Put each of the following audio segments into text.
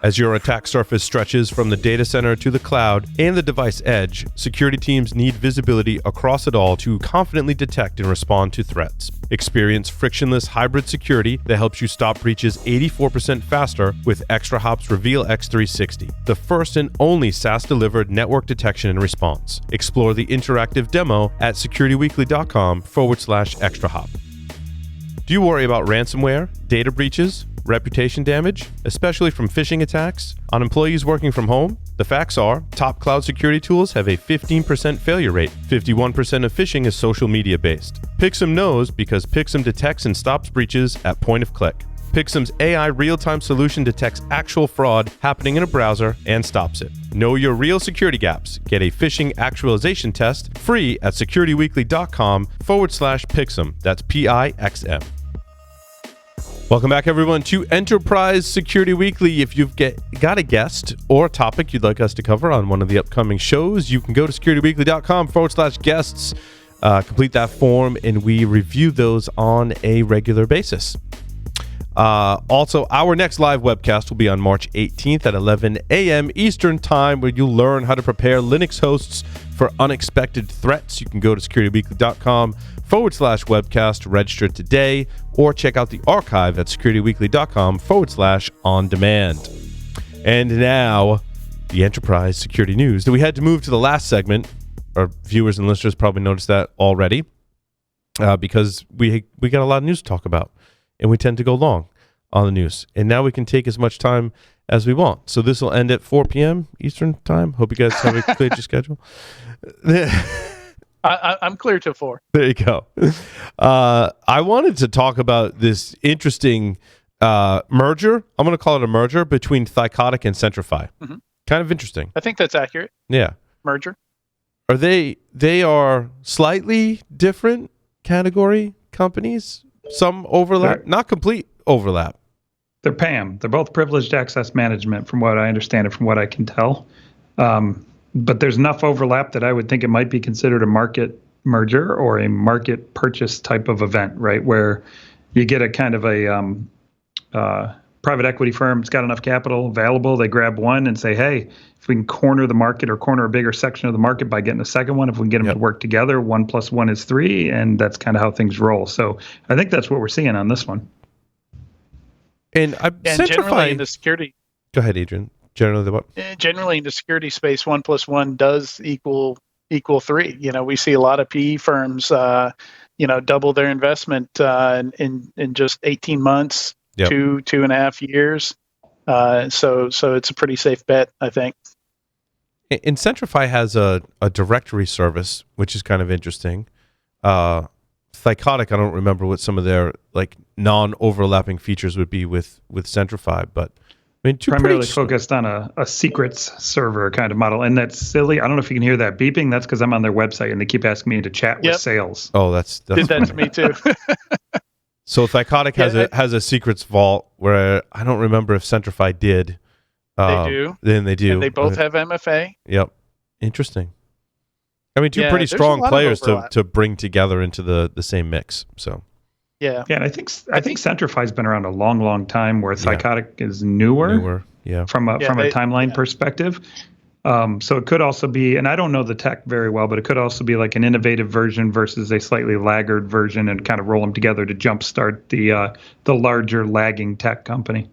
As your attack surface stretches from the data center to the cloud and the device edge, security teams need visibility across it all to confidently detect and respond to threats. Experience frictionless hybrid security that helps you stop breaches 84% faster with ExtraHop's Reveal X360, the first and only SaaS-delivered network detection and response. Explore the interactive demo at securityweekly.com/ExtraHop. Do you worry about ransomware, data breaches, reputation damage, especially from phishing attacks, on employees working from home? The facts are, top cloud security tools have a 15% failure rate. 51% of phishing is social media based. Pixum knows because Pixum detects and stops breaches at point of click. Pixum's AI real-time solution detects actual fraud happening in a browser and stops it. Know your real security gaps. Get a phishing actualization test free at securityweekly.com/Pixum. That's PIXM. Welcome back, everyone, to Enterprise Security Weekly. If you've got a guest or a topic you'd like us to cover on one of the upcoming shows, you can go to securityweekly.com/guests, complete that form, and we review those on a regular basis. Also, our next live webcast will be on March 18th at 11 a.m. Eastern Time, where you'll learn how to prepare Linux hosts for unexpected threats. You can go to securityweekly.com/webcast, register today, or check out the archive at securityweekly.com/on-demand. And now, the enterprise security news that we had to move to the last segment. Our viewers and listeners probably noticed that already, because we got a lot of news to talk about, and we tend to go long on the news. And now we can take as much time as we want. So this will end at 4 p.m. Eastern Time. Hope you guys have a clear your schedule. I'm clear till 4. There you go. I wanted to talk about this interesting merger. I'm going to call it a merger between Thycotic and Centrify. Mm-hmm. Kind of interesting. I think that's accurate. Yeah. Merger. They are slightly different category companies. Some overlap, not complete overlap. They're PAM. They're both privileged access management, from what I understand and from what I can tell. But there's enough overlap that I would think it might be considered a market merger or a market purchase type of event, right? Where you get a kind of a private equity firm, it's got enough capital available, they grab one and say, hey, if we can corner the market or corner a bigger section of the market by getting a second one, if we can get them to work together, 1 + 1 is 3, and that's kind of how things roll. So I think that's what we're seeing on this one. And generally in the security. Go ahead, Adrian. Generally the what? Generally in the security space, 1 + 1 does equal 3. You know, we see a lot of PE firms, double their investment in just 18 months, 2.5 years. So it's a pretty safe bet, I think. And Centrify has a directory service, which is kind of interesting. Thycotic, I don't remember what some of their non-overlapping features would be with Centrify, but I mean, primarily focused on a secrets server kind of model, and that's silly. I don't know if you can hear that beeping. That's because I'm on their website and they keep asking me to chat with sales. Oh, that's did that to me too. So Thycotic has a secrets vault where I don't remember if Centrify did. They do. Then they do. And they both have MFA. Yep. Interesting. I mean, two pretty strong players to bring together into the same mix. So. Yeah. And I think Centrify's been around a long, long time, where Thycotic is newer. From a timeline perspective. So it could also be, and I don't know the tech very well, but it could also be like an innovative version versus a slightly laggard version, and kind of roll them together to jumpstart the larger lagging tech company.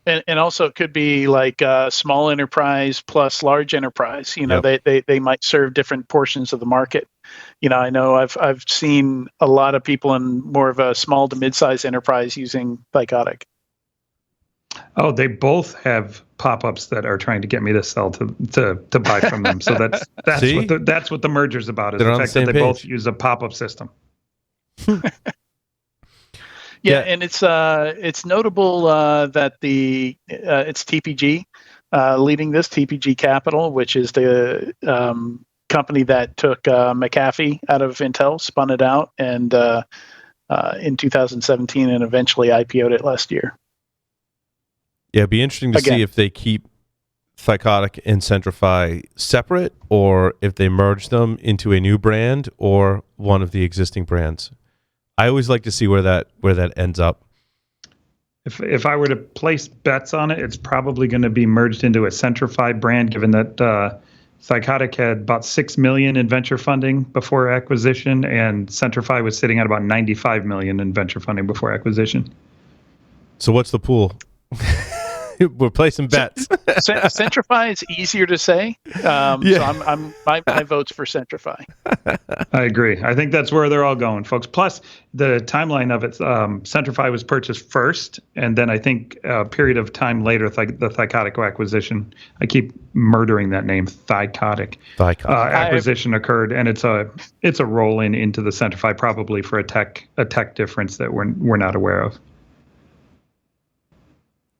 And also it could be like small enterprise plus large enterprise. You know, they might serve different portions of the market. You know, I know I've seen a lot of people in more of a small to mid-size enterprise using Thycotic. Oh, they both have pop-ups that are trying to get me to sell to buy from them. So that's what the merger's about, is the fact that they both use a pop-up system. Yeah, and it's notable that it's TPG leading this, TPG Capital, which is the company that took McAfee out of Intel, spun it out, and in 2017, and eventually IPO'd it last year. Yeah, it'd be interesting to see if they keep Thycotic and Centrify separate, or if they merge them into a new brand or one of the existing brands. I always like to see where that ends up. If I were to place bets on it, it's probably going to be merged into a Centrify brand, given that Thycotic had about $6 million in venture funding before acquisition, and Centrify was sitting at about $95 million in venture funding before acquisition. So what's the pool? We're placing bets. Centrify is easier to say, so my vote's for Centrify. I agree. I think that's where they're all going, folks. Plus, the timeline of it, Centrify was purchased first, and then I think a period of time later, the Thycotic acquisition. I keep murdering that name, Thycotic. Acquisition occurred, and it's a roll into the Centrify, probably for a tech difference that we're not aware of.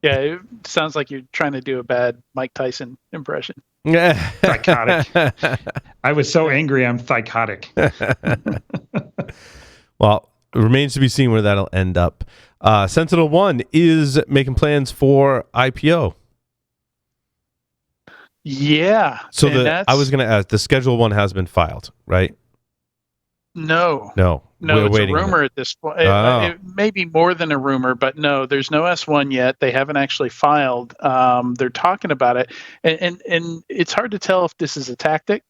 Yeah, it sounds like you're trying to do a bad Mike Tyson impression. Thycotic. I was so angry, I'm Thycotic. Well, it remains to be seen where that'll end up. SentinelOne is making plans for IPO. Yeah. So I was going to ask, the Schedule 1 has been filed, right? No, we're it's waiting a rumor at this point. It may be more than a rumor, but no, there's no S1 yet. They haven't actually filed. They're talking about it, and it's hard to tell if this is a tactic,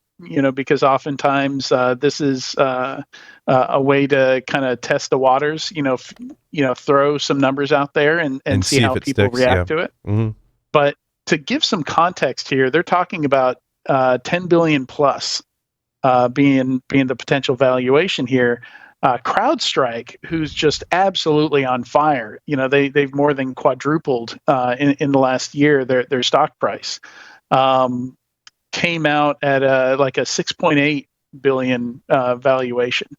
because oftentimes this is a way to kind of test the waters. Throw some numbers out there and see how people react to it. Mm-hmm. But to give some context here, they're talking about 10 billion plus. Being the potential valuation here, CrowdStrike, who's just absolutely on fire. They've more than quadrupled in the last year their stock price. Came out at like a 6.8 billion valuation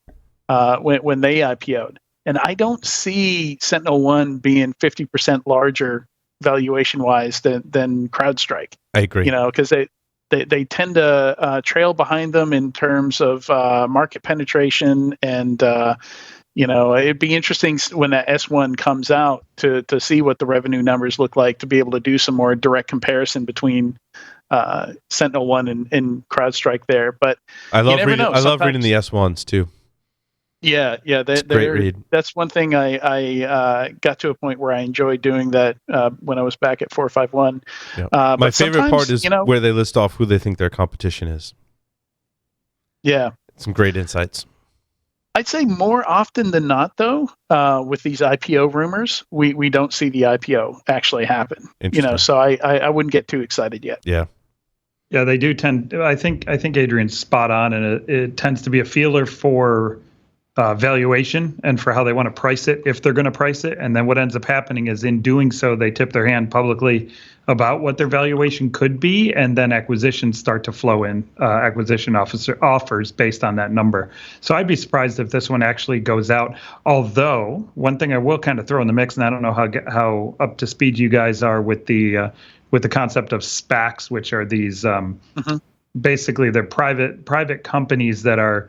when they IPO'd, and I don't see SentinelOne being 50% larger valuation wise than CrowdStrike. I agree. Because they tend to trail behind them in terms of market penetration, and it'd be interesting when that S1 comes out to see what the revenue numbers look like, to be able to do some more direct comparison between SentinelOne and CrowdStrike there. But I love reading the S1s too. Yeah, great read. That's one thing I got to a point where I enjoyed doing that when I was back at 451. Yeah. My favorite part is where they list off who they think their competition is. Yeah. Some great insights. I'd say more often than not, though, with these IPO rumors, we don't see the IPO actually happen. So I wouldn't get too excited yet. Yeah. Yeah, they do tend. I think Adrian's spot on, and it tends to be a feeler for valuation and for how they want to price it, if they're going to price it. And then what ends up happening is, in doing so, they tip their hand publicly about what their valuation could be, and then acquisitions start to flow in, acquisition offers based on that number. So I'd be surprised if this one actually goes out. Although, one thing I will kind of throw in the mix, and I don't know how up to speed you guys are with the concept of SPACs, which are these basically they're private companies that are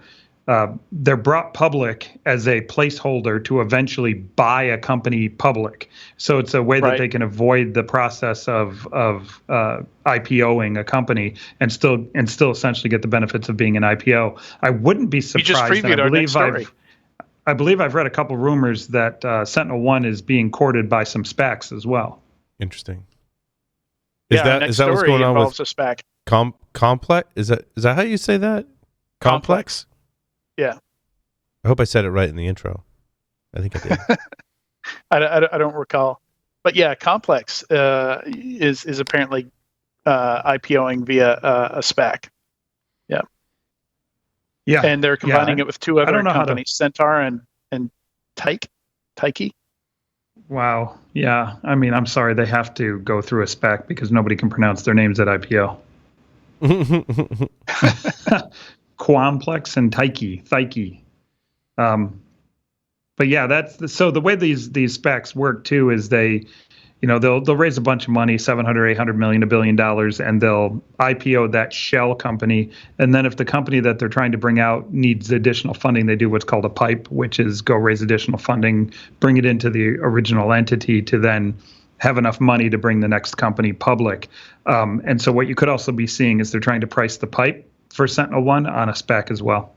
they're brought public as a placeholder to eventually buy a company public. So it's a way that they can avoid the process of IPOing a company and still essentially get the benefits of being an IPO. I wouldn't be surprised. You just previewed our next story. I believe I've read a couple rumors that SentinelOne is being courted by some SPACs as well. Interesting. Is that what's going on with a SPAC? Qomplx? Is that how you say that? Qomplx? Yeah. I hope I said it right in the intro. I think I did. I don't recall. But yeah, Qomplx is apparently IPOing via a SPAC. Yeah. Yeah. And they're combining it with two other companies, Centaur and Tyche. Wow. Yeah. I mean, I'm sorry. They have to go through a SPAC because nobody can pronounce their names at IPO. Qomplx and Thyche. But yeah, so the way these SPACs work too is they'll raise a bunch of money, $700, $800 million, $1 billion, and they'll IPO that shell company. And then if the company that they're trying to bring out needs additional funding, they do what's called a PIPE, which is go raise additional funding, bring it into the original entity to then have enough money to bring the next company public. And so what you could also be seeing is they're trying to price the PIPE for SentinelOne on a SPAC as well.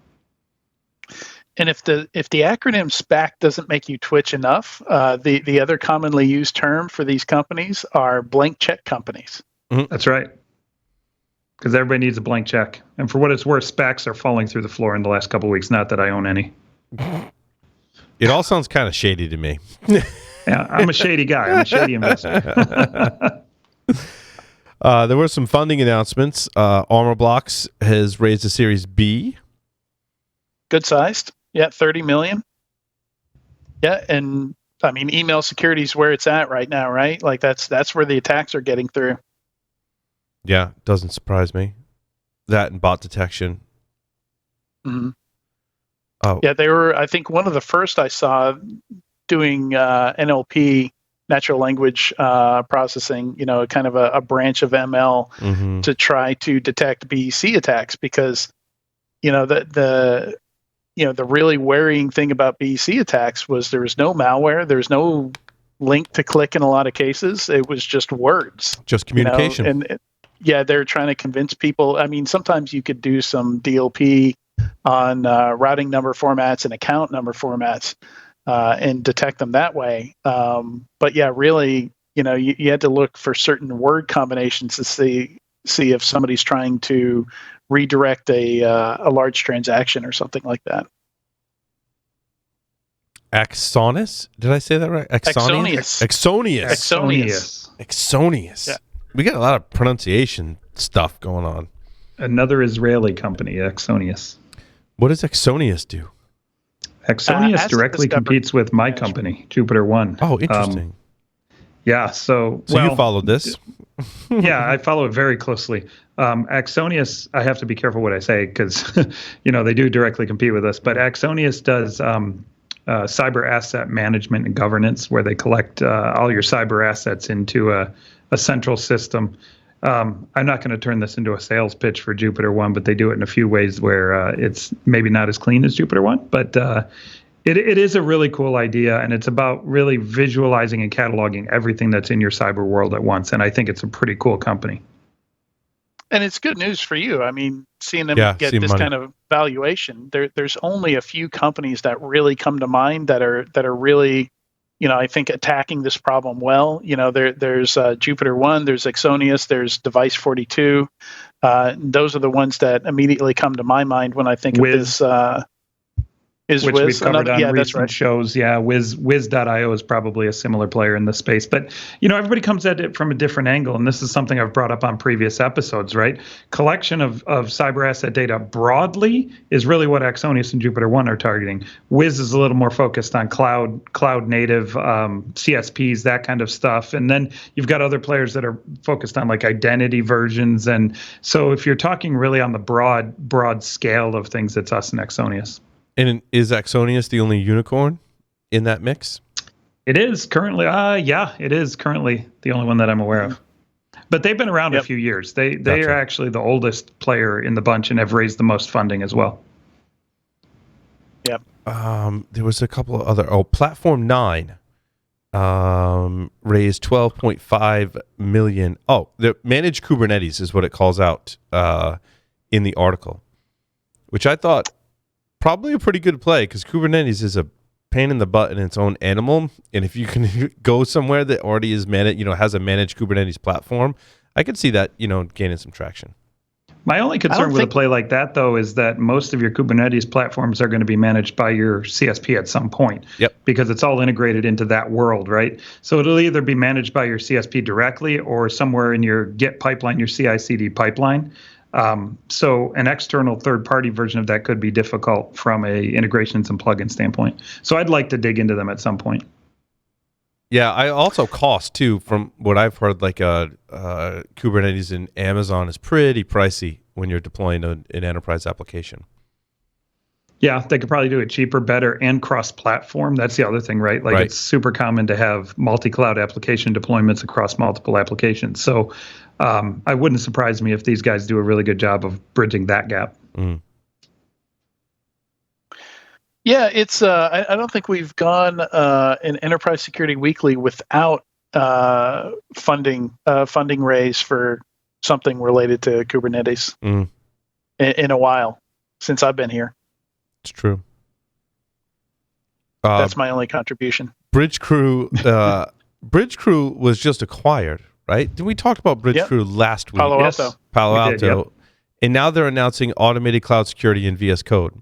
And if the acronym SPAC doesn't make you twitch enough, the other commonly used term for these companies are blank check companies. Mm-hmm. That's right. Because everybody needs a blank check. And for what it's worth, SPACs are falling through the floor in the last couple of weeks. Not that I own any. It all sounds kind of shady to me. Yeah, I'm a shady guy. I'm a shady investor. There were some funding announcements. Armorblox has raised a Series B. Good sized. Yeah, 30 million. Yeah, and I mean, email security is where it's at right now, right? Like that's where the attacks are getting through. Yeah, doesn't surprise me. That and bot detection. Mm-hmm. Oh, yeah, they were. I think one of the first I saw doing NLP, natural language processing. You know, kind of a branch of ML to try to detect BEC attacks, because the really worrying thing about BEC attacks was there was no malware, there's no link to click in a lot of cases. It was just words, just communication. And they're trying to convince people. I mean, sometimes you could do some DLP on routing number formats and account number formats and detect them that way. But yeah, really, you had to look for certain word combinations to see if somebody's trying to redirect a large transaction or something like that. Axonius? Did I say that right? Axonius. Yeah. We got a lot of pronunciation stuff going on. Another Israeli company, Axonius. What does Axonius do? Axonius directly competes with my company, JupiterOne. Oh, interesting. Yeah, so you followed this? Yeah, I follow it very closely. Axonius, I have to be careful what I say because they do directly compete with us. But Axonius does cyber asset management and governance, where they collect all your cyber assets into a central system. I'm not going to turn this into a sales pitch for JupiterOne, but they do it in a few ways where it's maybe not as clean as JupiterOne, but it is a really cool idea, and it's about really visualizing and cataloging everything that's in your cyber world at once, and I think it's a pretty cool company. And it's good news for you. I mean, seeing them get this kind of valuation, there's only a few companies that really come to mind that are really, I think, attacking this problem well. There's JupiterOne, there's Axonius, there's Device42. Those are the ones that immediately come to my mind when I think of this. Which Wiz we've covered on recent right. shows. Yeah, Wiz.io is probably a similar player in the space. But, everybody comes at it from a different angle, and this is something I've brought up on previous episodes, right? Collection of cyber asset data broadly is really what Axonius and JupiterOne are targeting. Wiz is a little more focused on cloud native CSPs, that kind of stuff. And then you've got other players that are focused on like identity versions. And so if you're talking really on the broad scale of things, it's us and Axonius. And is Axonius the only unicorn in that mix? It is currently. It is currently the only one that I'm aware of. But they've been around a few years. They are actually the oldest player in the bunch and have raised the most funding as well. Yep. There was a couple of other. Platform 9 raised $12.5 million. Oh, the managed Kubernetes is what it calls out in the article, which I thought probably a pretty good play, because Kubernetes is a pain in the butt in its own animal, and if you can go somewhere that already is has a managed Kubernetes platform, I could see that gaining some traction. My only concern with a play like that, though, is that most of your Kubernetes platforms are going to be managed by your CSP at some point. Yep. Because it's all integrated into that world, right? So it'll either be managed by your CSP directly or somewhere in your Git pipeline, your CI/CD pipeline. So an external third-party version of that could be difficult from a integrations and plugin standpoint. So I'd like to dig into them at some point. Yeah, I also cost too, from what I've heard, like Kubernetes in Amazon is pretty pricey when you're deploying an enterprise application. Yeah, they could probably do it cheaper, better, and cross-platform. That's the other thing, right? Like It's super common to have multi-cloud application deployments across multiple applications. So I wouldn't surprise me if these guys do a really good job of bridging that gap. Mm. Yeah, it's. I don't think we've gone in Enterprise Security Weekly without funding raise for something related to Kubernetes in a while since I've been here. It's true. That's my only contribution. Bridge Crew was just acquired, right? Did we talk about Bridge Crew last week? Palo Alto. Palo Alto. And now they're announcing automated cloud security in VS Code.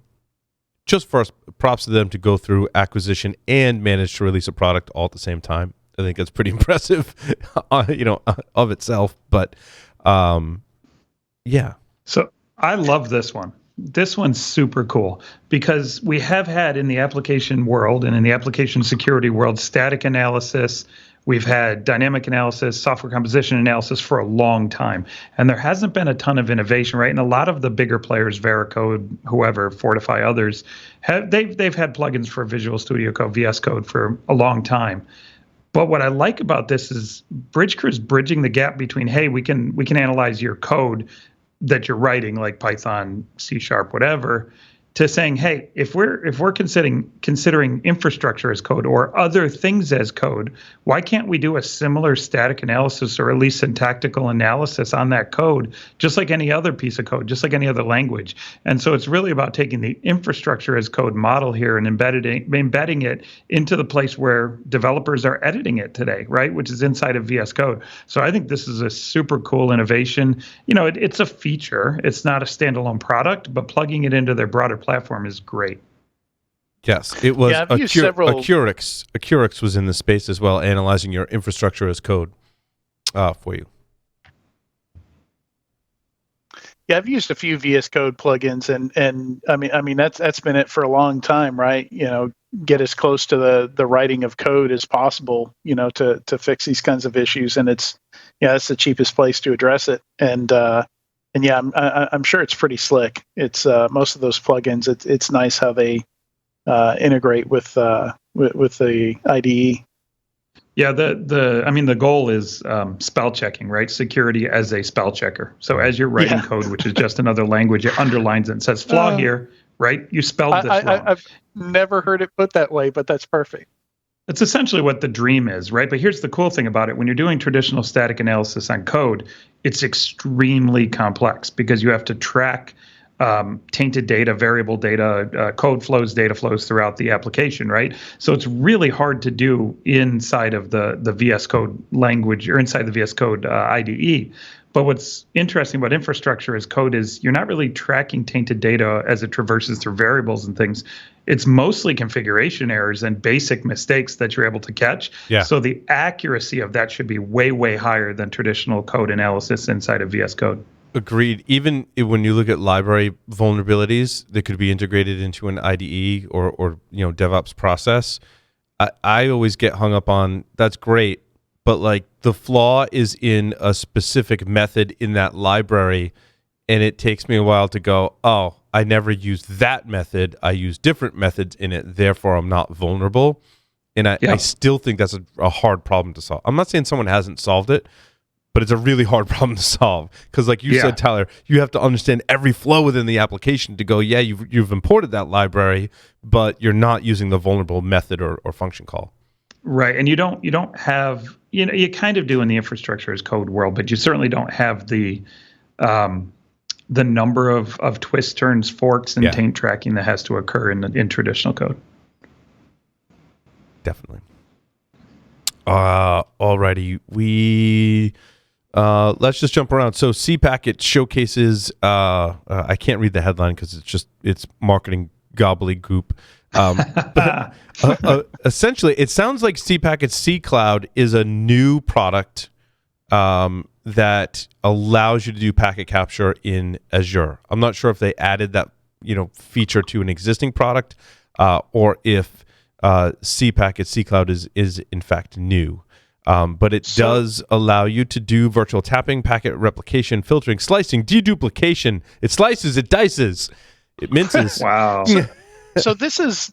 Just first, props to them to go through acquisition and manage to release a product all at the same time. I think that's pretty impressive, of itself. But, yeah. So I love this one. This one's super cool because we have had in the application world and in the application security world static analysis. We've had dynamic analysis, software composition analysis for a long time, and there hasn't been a ton of innovation, right? And a lot of the bigger players, Veracode, whoever, Fortify, others, they've had plugins for Visual Studio Code, VS Code for a long time. But what I like about this is Bridge Crew is bridging the gap between, hey, we can analyze your code that you're writing, like Python, C#, whatever, to saying, hey, if we're considering infrastructure as code or other things as code, why can't we do a similar static analysis or at least syntactical analysis on that code, just like any other piece of code, just like any other language? And so it's really about taking the infrastructure as code model here and embedding it into the place where developers are editing it today, right? Which is inside of VS Code. So I think this is a super cool innovation. It's a feature. It's not a standalone product, but plugging it into their broader platform is great. Yes, it was Qomplx was in the space as well, analyzing your infrastructure as code for you. Yeah, I've used a few VS Code plugins, and I mean that's been it for a long time, right? Get as close to the writing of code as possible, to fix these kinds of issues, and it's the cheapest place to address it, and yeah, I'm sure it's pretty slick. It's most of those plugins. It's nice how they integrate with the IDE. Yeah, the goal is spell checking, right? Security as a spell checker. So as you're writing code, which is just another language, it underlines it and says flaw here, right? You spelled this wrong. I've never heard it put that way, but that's perfect. It's essentially what the dream is, right? But here's the cool thing about it. When you're doing traditional static analysis on code, it's extremely complex because you have to track tainted data, variable data, code flows, data flows throughout the application, right? So it's really hard to do inside of the VS Code language or inside the VS Code IDE. But what's interesting about infrastructure as code is you're not really tracking tainted data as it traverses through variables and things. It's mostly configuration errors and basic mistakes that you're able to catch. Yeah. So the accuracy of that should be way, way higher than traditional code analysis inside of VS Code. Agreed. Even when you look at library vulnerabilities that could be integrated into an IDE or DevOps process, I always get hung up on, that's great, but like the flaw is in a specific method in that library, and it takes me a while to go, oh, I never used that method. I use different methods in it, therefore I'm not vulnerable. And I still think that's a hard problem to solve. I'm not saying someone hasn't solved it, but it's a really hard problem to solve because, like you said, Tyler, you have to understand every flow within the application to go, you've imported that library, but you're not using the vulnerable method or function call. Right, and you don't have, you kind of do in the infrastructure as code world, but you certainly don't have the number of twists, turns, forks, and taint tracking that has to occur in traditional code. Definitely. Alrighty, we let's just jump around. So cPacket showcases. I can't read the headline because it's marketing gobbledygook. But essentially, it sounds like cPacket cCloud is a new product that allows you to do packet capture in Azure. I'm not sure if they added that feature to an existing product or if cPacket cCloud is in fact new. But it does allow you to do virtual tapping, packet replication, filtering, slicing, deduplication. It slices, it dices, it minces. Wow. So this is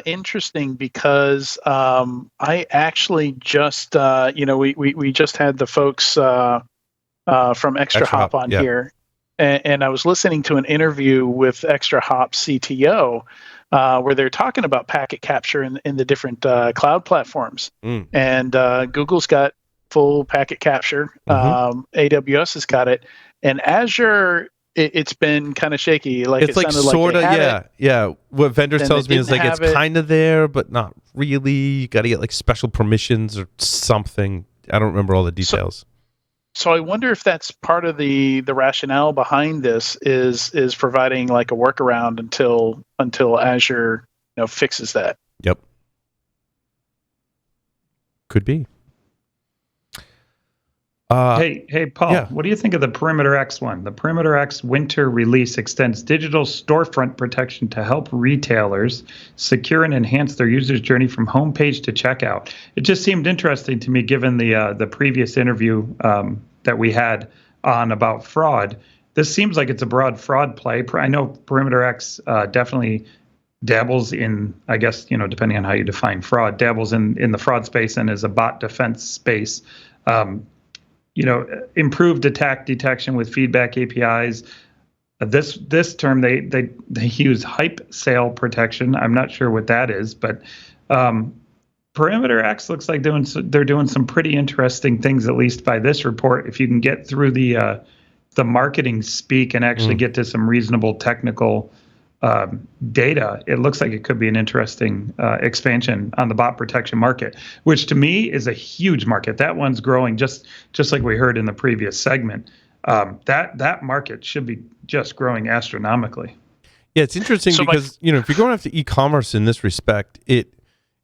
interesting because I actually just we just had the folks from Extra Hop on here, and I was listening to an interview with Extra Hop CTO where they're talking about packet capture in the different cloud platforms, and Google's got full packet capture, AWS has got it, and Azure it's been kind of shaky. Like it's like sort of, yeah. What vendors tells me is like it's kind of there, but not really. You got to get like special permissions or something. I don't remember all the details. So I wonder if that's part of the rationale behind this is providing like a workaround until Azure fixes that. Yep. Could be. Hey, Paul, What do you think of the Perimeter X one? The Perimeter X winter release extends digital storefront protection to help retailers secure and enhance their user's journey from homepage to checkout. It just seemed interesting to me, given the previous interview that we had on about fraud. This seems like it's a broad fraud play. I know Perimeter X definitely dabbles in, I guess, depending on how you define fraud, dabbles in the fraud space and is a bot defense space. Improved attack detection with feedback APIs. This term they use hype sale protection. I'm not sure what that is, but Perimeter X looks like they're doing some pretty interesting things, at least by this report. If you can get through the marketing speak and actually get to some reasonable technical data, it looks like it could be an interesting expansion on the bot protection market, which to me is a huge market. That one's growing just like we heard in the previous segment. That market should be just growing astronomically. Yeah, it's interesting because if you're going after e-commerce in this respect,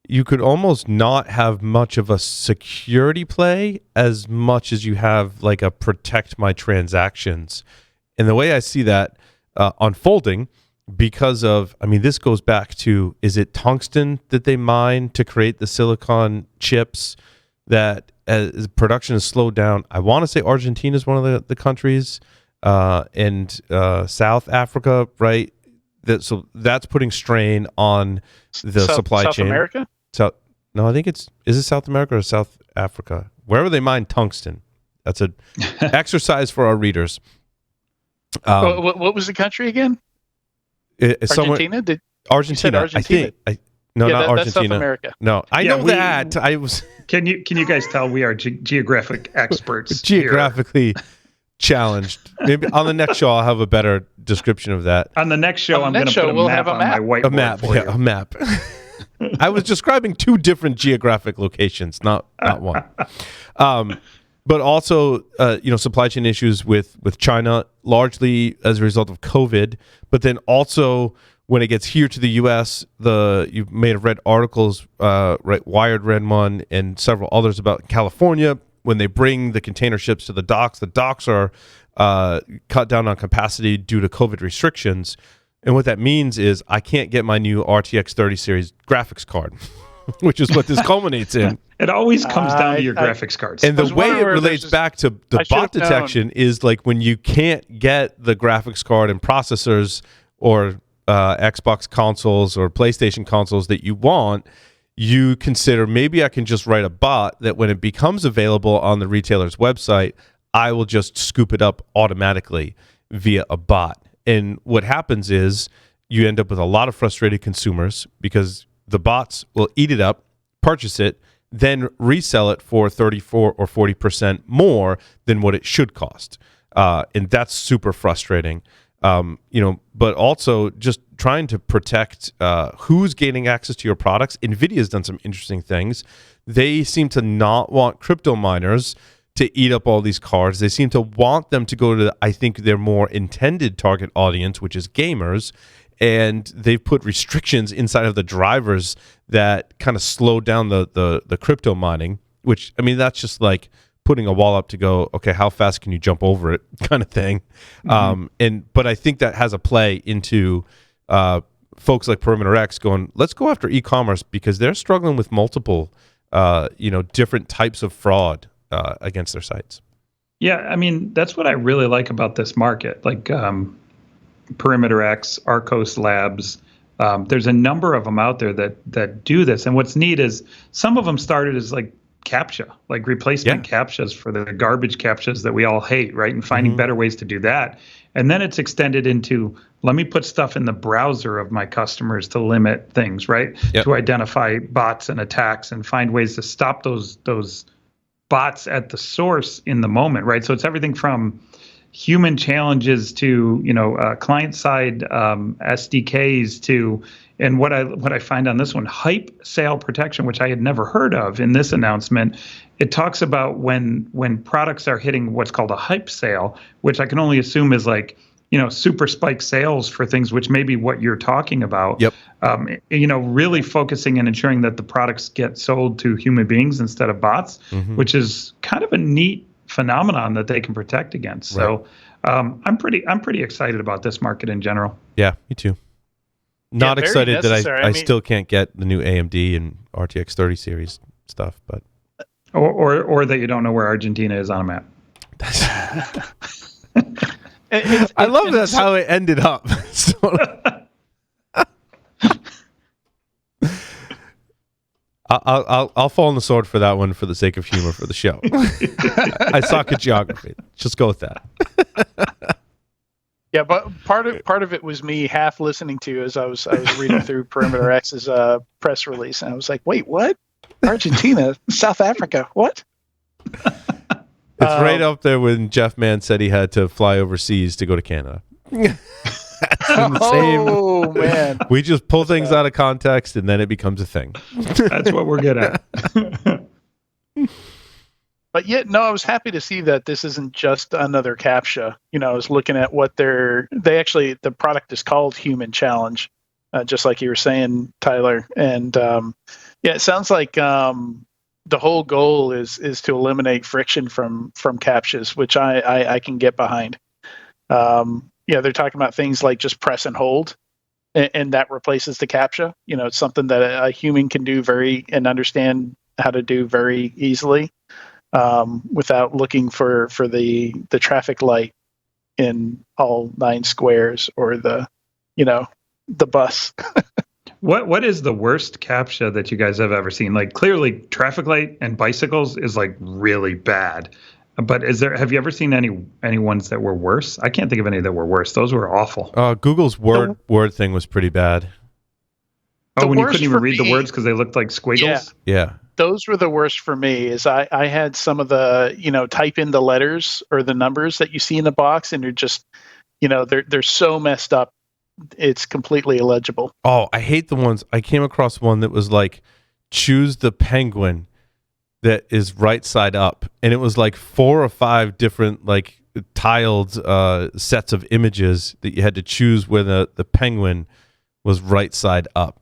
you could almost not have much of a security play as much as you have like a protect my transactions. And the way I see that unfolding, because of, this goes back to, is it tungsten that they mine to create the silicon chips that as production is slowed down? I want to say Argentina is one of the countries, and South Africa, right? So that's putting strain on the supply chain. South America? No, I think is it South America or South Africa? Wherever they mine tungsten. That's an exercise for our readers. What was the country again? Argentina? Argentina. Argentina. I think. Not Argentina. That's South America. No, I know that. I was. Can you guys tell we are geographic experts? Geographically challenged. Maybe on the next show I'll have a better description of that. On the next show, I'm going to put a map on my whiteboard. A map. I was describing two different geographic locations, not one. But also, supply chain issues with China, largely as a result of COVID. But then also, when it gets here to the U.S., you may have read articles, right? Wired read one, and several others about California. When they bring the container ships to the docks are cut down on capacity due to COVID restrictions. And what that means is I can't get my new RTX 30 series graphics card, which is what this culminates in. It always comes down to your graphics cards. And the way it relates back to the bot detection is like when you can't get the graphics card and processors or Xbox consoles or PlayStation consoles that you want, you consider maybe I can just write a bot that when it becomes available on the retailer's website, I will just scoop it up automatically via a bot. And what happens is you end up with a lot of frustrated consumers because the bots will eat it up, purchase it, then resell it for 34 or 40% more than what it should cost. And that's super frustrating. But also just trying to protect who's gaining access to your products. NVIDIA's done some interesting things. They seem to not want crypto miners to eat up all these cards. They seem to want them to go to, I think, their more intended target audience, which is gamers. And they've put restrictions inside of the drivers that kind of slow down the crypto mining, which, that's just like putting a wall up to go, okay, how fast can you jump over it kind of thing. Mm-hmm. But I think that has a play into folks like Perimeter X going, let's go after e-commerce because they're struggling with multiple, different types of fraud against their sites. Yeah, that's what I really like about this market. Like Perimeter X, Arcos Labs. There's a number of them out there that do this. And what's neat is some of them started as like CAPTCHA, like replacement CAPTCHAs for the garbage CAPTCHAs that we all hate, right? And finding better ways to do that. And then it's extended into, let me put stuff in the browser of my customers to limit things, right? Yep. To identify bots and attacks and find ways to stop those bots at the source in the moment, right? So it's everything from, human challenges to, client side SDKs to, and what I find on this one, hype sale protection, which I had never heard of in this announcement. It talks about when products are hitting what's called a hype sale, which I can only assume is like, super spike sales for things, which may be what you're talking about. Yep. Really focusing and ensuring that the products get sold to human beings instead of bots, which is kind of a neat phenomenon that they can protect against. Right. So I'm pretty excited about this market in general. Yeah, me too. Not excited that I mean, still can't get the new AMD and RTX 30 series stuff, but or that you don't know where Argentina is on a map. I love that's how it ended up. I'll fall on the sword for that one for the sake of humor for the show. I suck at geography. Just go with that. Yeah, but part of it was me half listening to as I was reading through Perimeter X's press release, and I was like, "Wait, what? Argentina, South Africa, what?" It's right up there when Jeff Mann said he had to fly overseas to go to Canada. Man. We just pull things out of context and then it becomes a thing. That's what we're good at. But yet, no, I was happy to see that this isn't just another CAPTCHA. I was looking at what the product is called Human Challenge, just like you were saying, Tyler. And it sounds like the whole goal is to eliminate friction from CAPTCHAs, which I can get behind. They're talking about things like just press and hold, and that replaces the CAPTCHA. It's something that a human can do and understand how to do very easily, without looking for the traffic light in all 9 squares or the bus. What is the worst CAPTCHA that you guys have ever seen? Like, clearly traffic light and bicycles is like really bad. But have you ever seen any ones that were worse? I can't think of any that were worse. Those were awful. Google's word thing was pretty bad. Oh, when you couldn't even read the words because they looked like squiggles? Yeah. Those were the worst for me. Is I had some of the, type in the letters or the numbers that you see in the box, and you're just, they're so messed up. It's completely illegible. Oh, I hate the ones. I came across one that was like, choose the penguin that is right side up. And it was like 4 or 5 different like tiled sets of images that you had to choose where the penguin was right side up.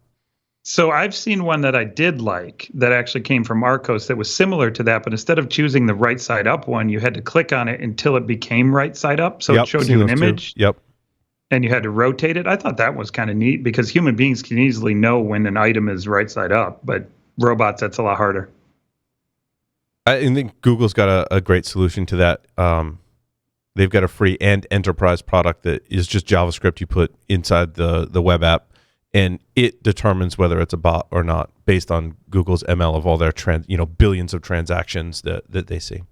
So I've seen one that I did like that actually came from Arcos that was similar to that, but instead of choosing the right side up one, you had to click on it until it became right side up. So it showed you an image. Yep. And you had to rotate it. I thought that was kind of neat because human beings can easily know when an item is right side up, but robots, that's a lot harder. I think Google's got a great solution to that. They've got a free and enterprise product that is just JavaScript you put inside the web app, and it determines whether it's a bot or not based on Google's ML of all their billions of transactions that they see.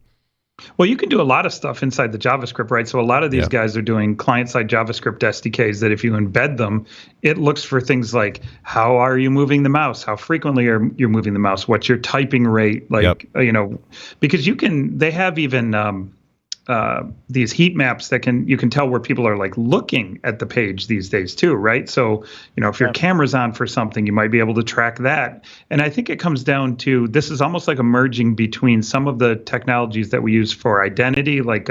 Well, you can do a lot of stuff inside the JavaScript, right? So a lot of these guys are doing client-side JavaScript SDKs that if you embed them, it looks for things like how are you moving the mouse? How frequently are you moving the mouse? What's your typing rate? Like, because they have even these heat maps that you can tell where people are like looking at the page these days too, right? So, if your camera's on for something, you might be able to track that. And I think it comes down to, this is almost like a merging between some of the technologies that we use for identity, like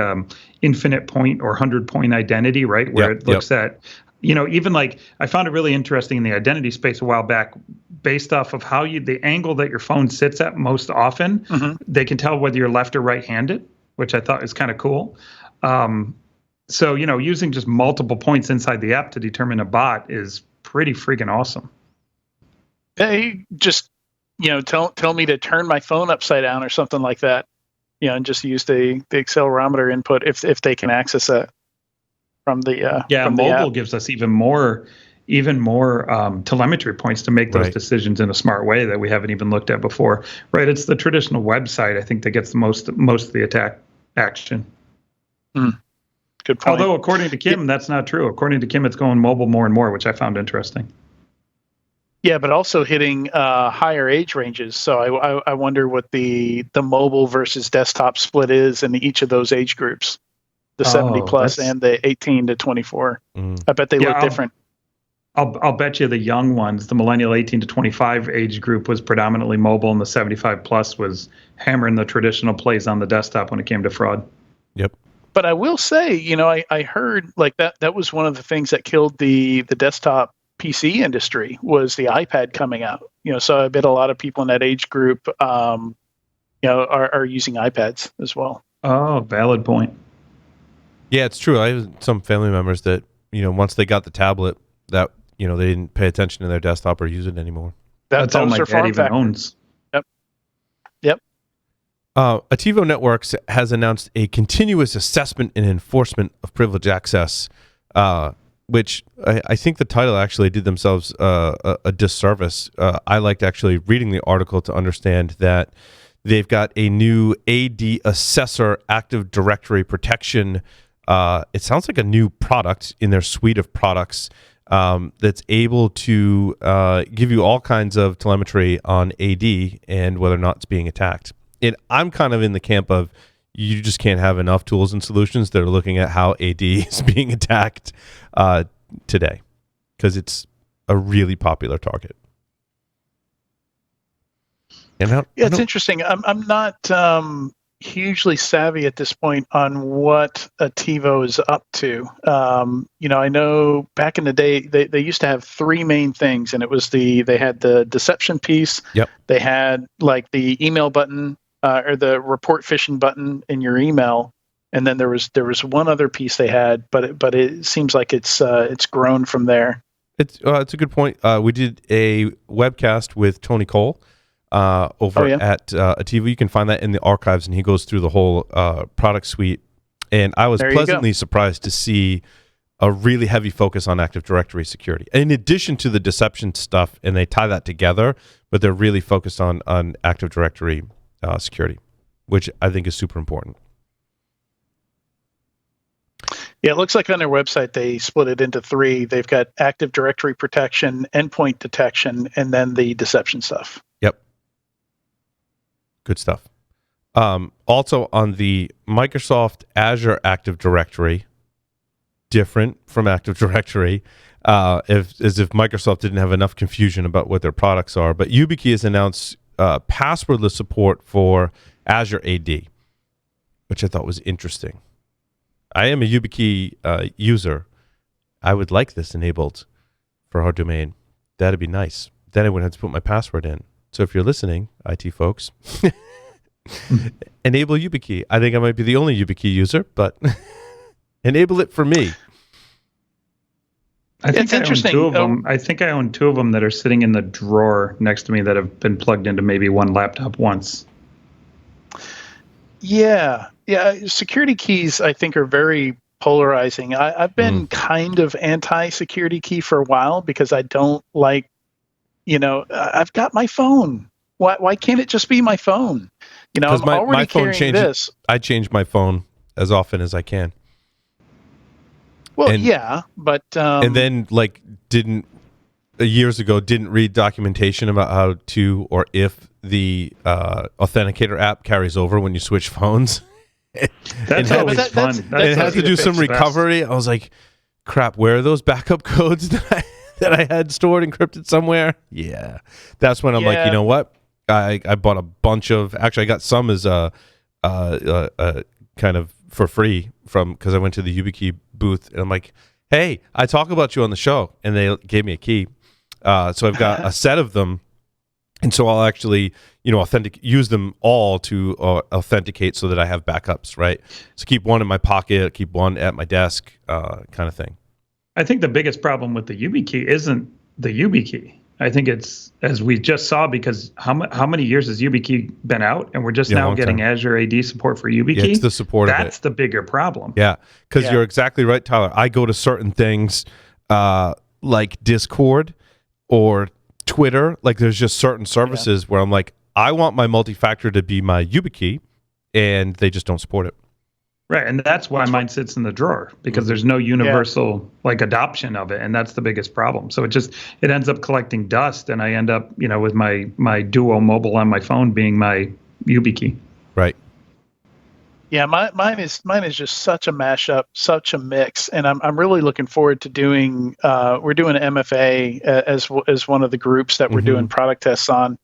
infinite point or 100-point identity, right? Where it looks at, even like, I found it really interesting in the identity space a while back, based off of how the angle that your phone sits at most often, they can tell whether you're left or right-handed, which I thought is kind of cool. So, using just multiple points inside the app to determine a bot is pretty freaking awesome. They just, tell me to turn my phone upside down or something like that, and just use the accelerometer input if they can access that from the from mobile the app. Gives us even more telemetry points to make those decisions in a smart way that we haven't even looked at before. Right? It's the traditional website, I think, that gets the most of the attack action. Good point. Although, according to Kim, that's not true. According to Kim, it's going mobile more and more, which I found interesting. Yeah, but also hitting higher age ranges. So I wonder what the mobile versus desktop split is in each of those age groups. the 70 plus and the 18 to 24. I bet they look different. I'll bet you the young ones, the millennial 18 to 25 age group, was predominantly mobile, and the 75 plus was hammering the traditional plays on the desktop when it came to fraud. Yep. But I will say, I heard like that was one of the things that killed the desktop PC industry was the iPad coming out. So I bet a lot of people in that age group, are using iPads as well. Oh, valid point. Yeah, it's true. I have some family members that, once they got the tablet, that, they didn't pay attention to their desktop or use it anymore. That's all my dad even owns. Yep. Attivo Networks has announced a continuous assessment and enforcement of privileged access, which I think the title actually did themselves a disservice. I liked actually reading the article to understand that they've got a new AD Assessor Active Directory Protection. It sounds like a new product in their suite of products that's able to give you all kinds of telemetry on AD and whether or not it's being attacked. And I'm kind of in the camp of you just can't have enough tools and solutions that are looking at how AD is being attacked today, because it's a really popular target. And it's interesting. I'm not hugely savvy at this point on what Attivo is up to. I know back in the day they used to have three main things, and it was they had the deception piece. Yep. They had like the email button or the report phishing button in your email, and then there was one other piece they had, but it seems like it's grown from there. It's a good point. We did a webcast with Tony Cole over at Attivo. You can find that in the archives, and he goes through the whole product suite. And I was pleasantly surprised to see a really heavy focus on Active Directory security, in addition to the deception stuff, and they tie that together, but they're really focused on Active Directory security, which I think is super important. Yeah, it looks like on their website they split it into three. They've got Active Directory protection, endpoint detection, and then the deception stuff. Yep. Good stuff. Also on the Microsoft Azure Active Directory, different from Active Directory, as if Microsoft didn't have enough confusion about what their products are. But YubiKey has announced passwordless support for Azure AD, which I thought was interesting. I am a YubiKey user. I would like this enabled for our domain. That'd be nice. Then I wouldn't have to put my password in. So if you're listening, IT folks, enable YubiKey. I think I might be the only YubiKey user, but enable it for me. I think I own two of them. I think I own two of them that are sitting in the drawer next to me that have been plugged into maybe one laptop once. Yeah. Security keys, I think, are very polarizing. I've been kind of anti-security key for a while because I don't like, I've got my phone. Why can't it just be my phone? I'm already carrying this. I change my phone as often as I can. Well, but and then years ago didn't read documentation about how to or if the authenticator app carries over when you switch phones. That's always fun. It has to do some recovery. I was like, crap, where are those backup codes that I had stored encrypted somewhere? Yeah, that's when I'm like, you know what? I bought a bunch of. Actually, I got some as kind of for free because I went to the YubiKey booth, and I'm like, hey, I talk about you on the show, and they gave me a key. So I've got a set of them, and so I'll actually, use them all to authenticate so that I have backups, right? So keep one in my pocket, keep one at my desk, kind of thing. I think the biggest problem with the YubiKey isn't the YubiKey. I think it's, as we just saw, because how many years has YubiKey been out, and we're just now getting Azure AD support for YubiKey? Yeah, it's the support of it. That's the bigger problem. Yeah, because you're exactly right, Tyler. I go to certain things like Discord or Twitter. Like there's just certain services where I'm like, I want my multi-factor to be my YubiKey, and they just don't support it. Right, and that's why mine sits in the drawer, because there's no universal adoption of it, and that's the biggest problem. So it ends up collecting dust, and I end up with my Duo Mobile on my phone being my YubiKey. Right. Yeah, mine is just such a mashup, such a mix, and I'm really looking forward to doing. We're doing MFA as one of the groups that we're doing product tests on,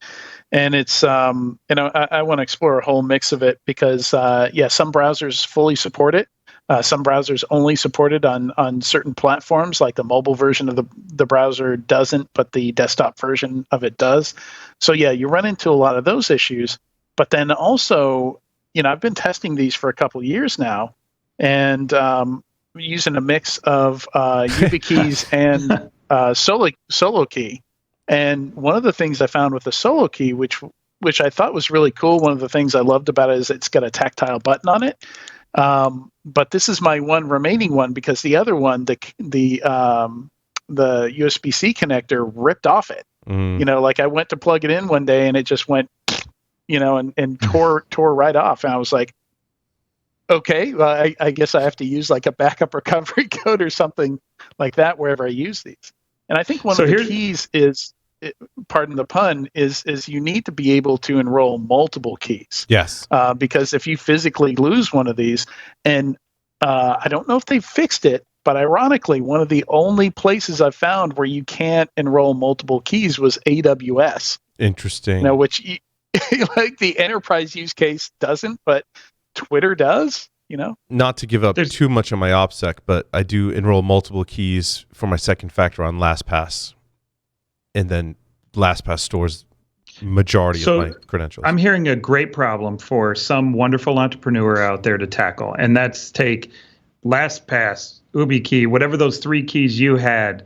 and it's I want to explore a whole mix of it because some browsers fully support it. Some browsers only support it on certain platforms, like the mobile version of the browser doesn't, but the desktop version of it does. So yeah, you run into a lot of those issues. But then also, I've been testing these for a couple of years now, and using a mix of YubiKeys and solo key. And one of the things I found with the solo key, which I thought was really cool, one of the things I loved about it is it's got a tactile button on it. But this is my one remaining one because the other one, the USB-C connector ripped off it. Like I went to plug it in one day and it just went, and tore right off. And I was like, okay, well, I guess I have to use like a backup recovery code or something like that wherever I use these. And I think one of the keys is, pardon the pun, is you need to be able to enroll multiple keys. Yes. Because if you physically lose one of these, and I don't know if they fixed it, but ironically, one of the only places I've found where you can't enroll multiple keys was AWS. Interesting. Which like the enterprise use case doesn't, but Twitter does. Not to give up too much on my OPSEC, but I do enroll multiple keys for my second factor on LastPass, and then LastPass stores majority of my credentials. I'm hearing a great problem for some wonderful entrepreneur out there to tackle, and that's take LastPass, YubiKey, whatever those 3 keys you had,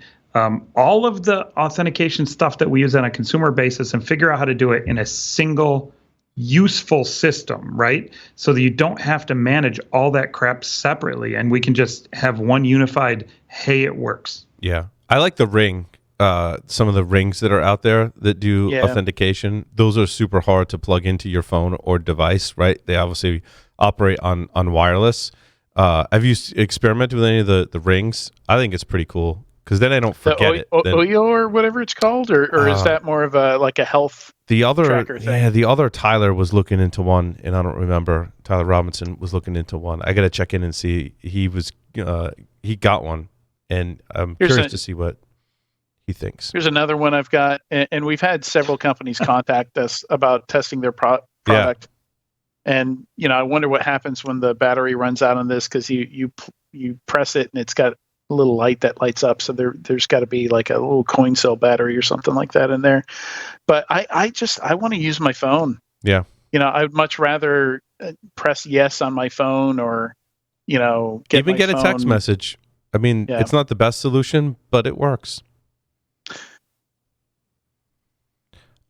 all of the authentication stuff that we use on a consumer basis, and figure out how to do it in a single useful system, right? So that you don't have to manage all that crap separately, and we can just have one unified, hey, it works. Yeah. I like the ring. Some of the rings that are out there that do authentication, those are super hard to plug into your phone or device, right? They obviously operate on wireless. Have you experimented with any of the rings? I think it's pretty cool because then I don't forget it. Oyo or whatever it's called, or is that more of a health tracker thing? Yeah, the other Tyler was looking into one, and I don't remember. Tyler Robinson was looking into one. I got to check in and see. He got one, and I'm curious to see what he thinks. Here's another one I've got, and we've had several companies contact us about testing their product. Yeah. And I wonder what happens when the battery runs out on this, because you press it and it's got a little light that lights up. So there's got to be like a little coin cell battery or something like that in there. But I want to use my phone. Yeah. I would much rather press yes on my phone, or get a text message. I mean, It's not the best solution, but it works.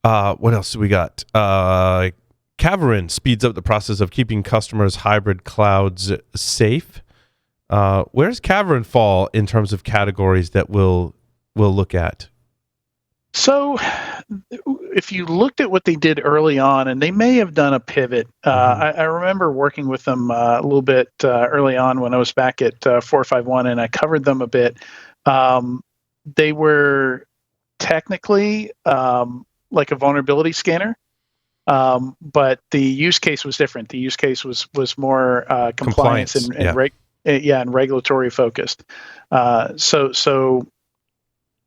What else do we got? Caverin speeds up the process of keeping customers' hybrid clouds safe. Where does Caverin fall in terms of categories that we'll look at? So, if you looked at what they did early on, and they may have done a pivot. I remember working with them a little bit early on when I was back at 451, and I covered them a bit. They were technically like a vulnerability scanner, but the use case was different. The use case was more compliance and regulatory focused. So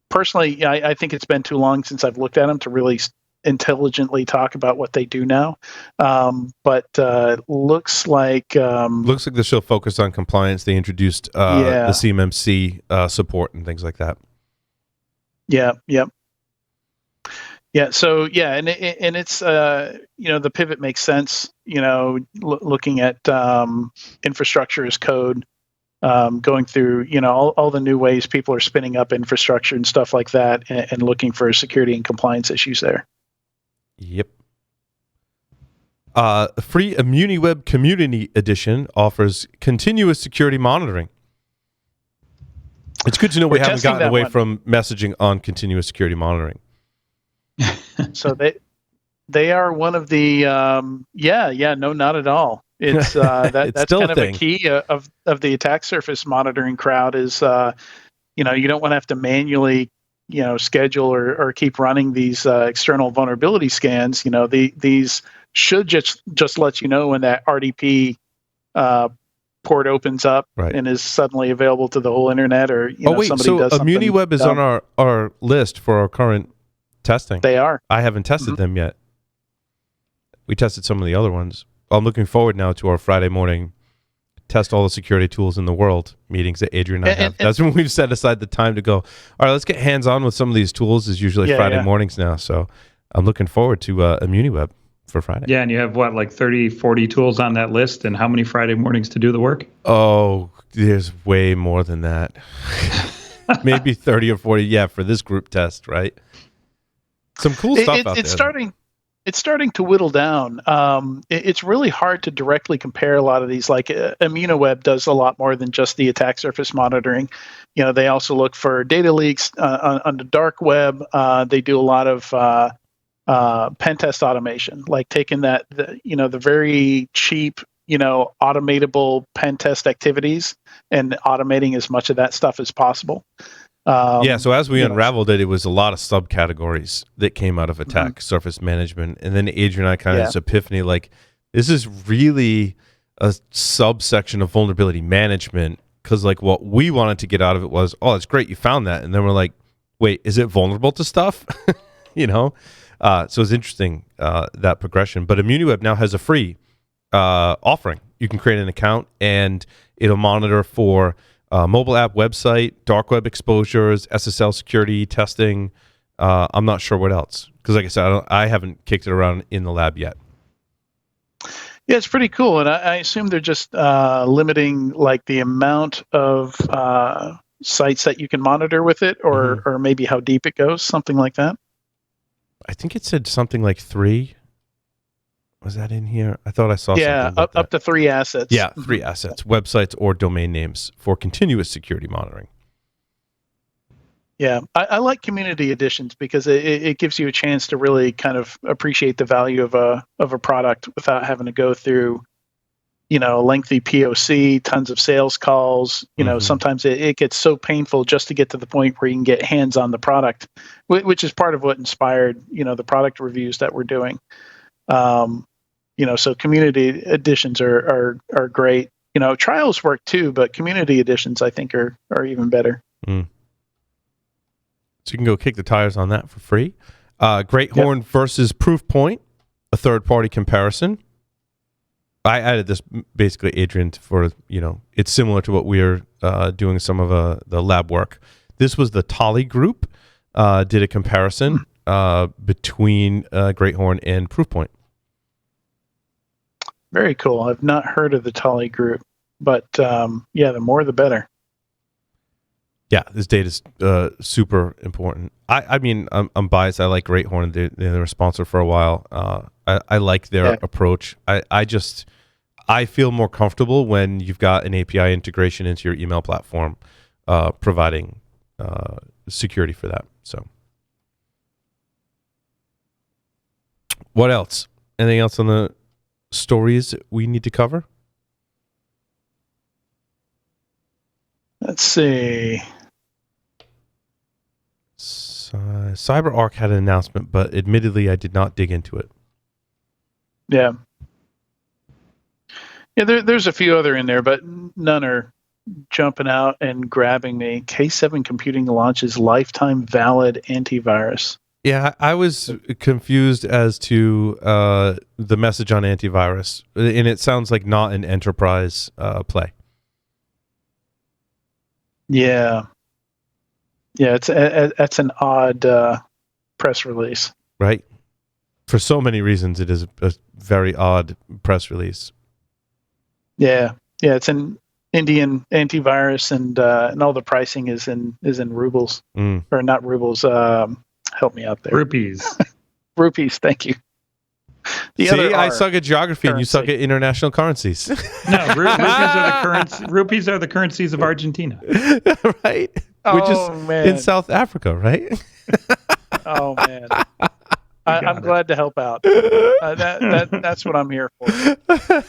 personally, I think it's been too long since I've looked at them to really intelligently talk about what they do now. But looks like they're still focused on compliance. They introduced the CMMC support and things like that. Yeah. So and it's the pivot makes sense. Looking at infrastructure as code, going through all the new ways people are spinning up infrastructure and stuff like that, and looking for security and compliance issues there. Yep. Free ImmuniWeb Community Edition offers continuous security monitoring. It's good to know we haven't gotten away from messaging on continuous security monitoring. So they are one of the no, not at all. It's that's still kind of a key of the attack surface monitoring crowd is you don't want to have to manually schedule or keep running these external vulnerability scans. These should just let you know when that RDP port opens up and is suddenly available to the whole internet, or somebody does something. ImmuniWeb is on our list for our current testing. They are. I haven't tested them yet. We tested some of the other ones. I'm looking forward now to our Friday morning test all the security tools in the world meetings that Adrian and I have. That's when we've set aside the time to go, all right, let's get hands-on with some of these tools. Is usually Friday mornings now. So I'm looking forward to ImmuniWeb for Friday. Yeah, and you have what, like 30, 40 tools on that list, and how many Friday mornings to do the work? Oh, there's way more than that. Maybe 30 or 40, for this group test, right? Some cool stuff out there. It's starting to whittle down. It's really hard to directly compare a lot of these. Like ImmuniWeb does a lot more than just the attack surface monitoring. They also look for data leaks on the dark web. They do a lot of pen test automation, like taking the very cheap, automatable pen test activities and automating as much of that stuff as possible. So as we unraveled it was a lot of subcategories that came out of attack surface management. And then Adrian and I kind of this epiphany, like, this is really a subsection of vulnerability management, because like what we wanted to get out of it was, oh, it's great you found that. And then we're like, wait, is it vulnerable to stuff? So it's interesting, that progression. But ImmuniWeb now has a free offering. You can create an account and it'll monitor for mobile app, website, dark web exposures, SSL security testing. I'm not sure what else, because like I said, I haven't kicked it around in the lab yet. Yeah, it's pretty cool, and I assume they're just limiting like the amount of sites that you can monitor with it, or maybe how deep it goes, something like that. I think it said something like 3. Was that in here? I thought I saw something like up to 3 assets. Yeah, 3 assets, websites or domain names for continuous security monitoring. Yeah, I like community editions because it gives you a chance to really kind of appreciate the value of a product without having to go through, lengthy POC, tons of sales calls. Sometimes it gets so painful just to get to the point where you can get hands on the product, which is part of what inspired, the product reviews that we're doing. So community editions are great. Trials work too, but community editions I think are even better. So you can go kick the tires on that for free. Great Horn versus Proofpoint, a third-party comparison. I added this basically, Adrian, for, it's similar to what we're doing some of the lab work. This was the Tolly group, did a comparison between Great Horn and Proofpoint. Very cool. I've not heard of the Tolly group, but the more the better. Yeah, this data is super important. I mean, I'm biased. I like Great Horn. They're a sponsor for a while. I like their approach. I feel more comfortable when you've got an API integration into your email platform, providing security for that. So, what else? Anything else on the stories we need to cover? Let's see. Cyberark had an announcement, but admittedly, I did not dig into it. Yeah. There's a few other in there, but none are jumping out and grabbing me. K7 Computing launches lifetime valid antivirus. Yeah, I was confused as to the message on antivirus, and it sounds like not an enterprise play. Yeah, it's an odd press release, right? For so many reasons, it is a very odd press release. Yeah, it's an Indian antivirus, and all the pricing is in rubles, or not rubles. Help me out there. Rupees. Rupees. Thank you. I suck at geography, and you suck at international currencies. No, rupees are the currencies of Argentina, right? Which is in South Africa, right? Oh man, I'm glad to help out. That's what I'm here for.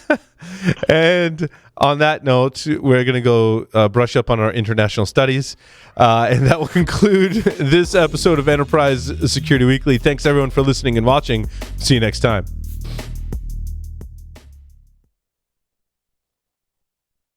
And on that note, we're going to go brush up on our international studies, and that will conclude this episode of Enterprise Security Weekly. Thanks everyone for listening and watching. See you next time.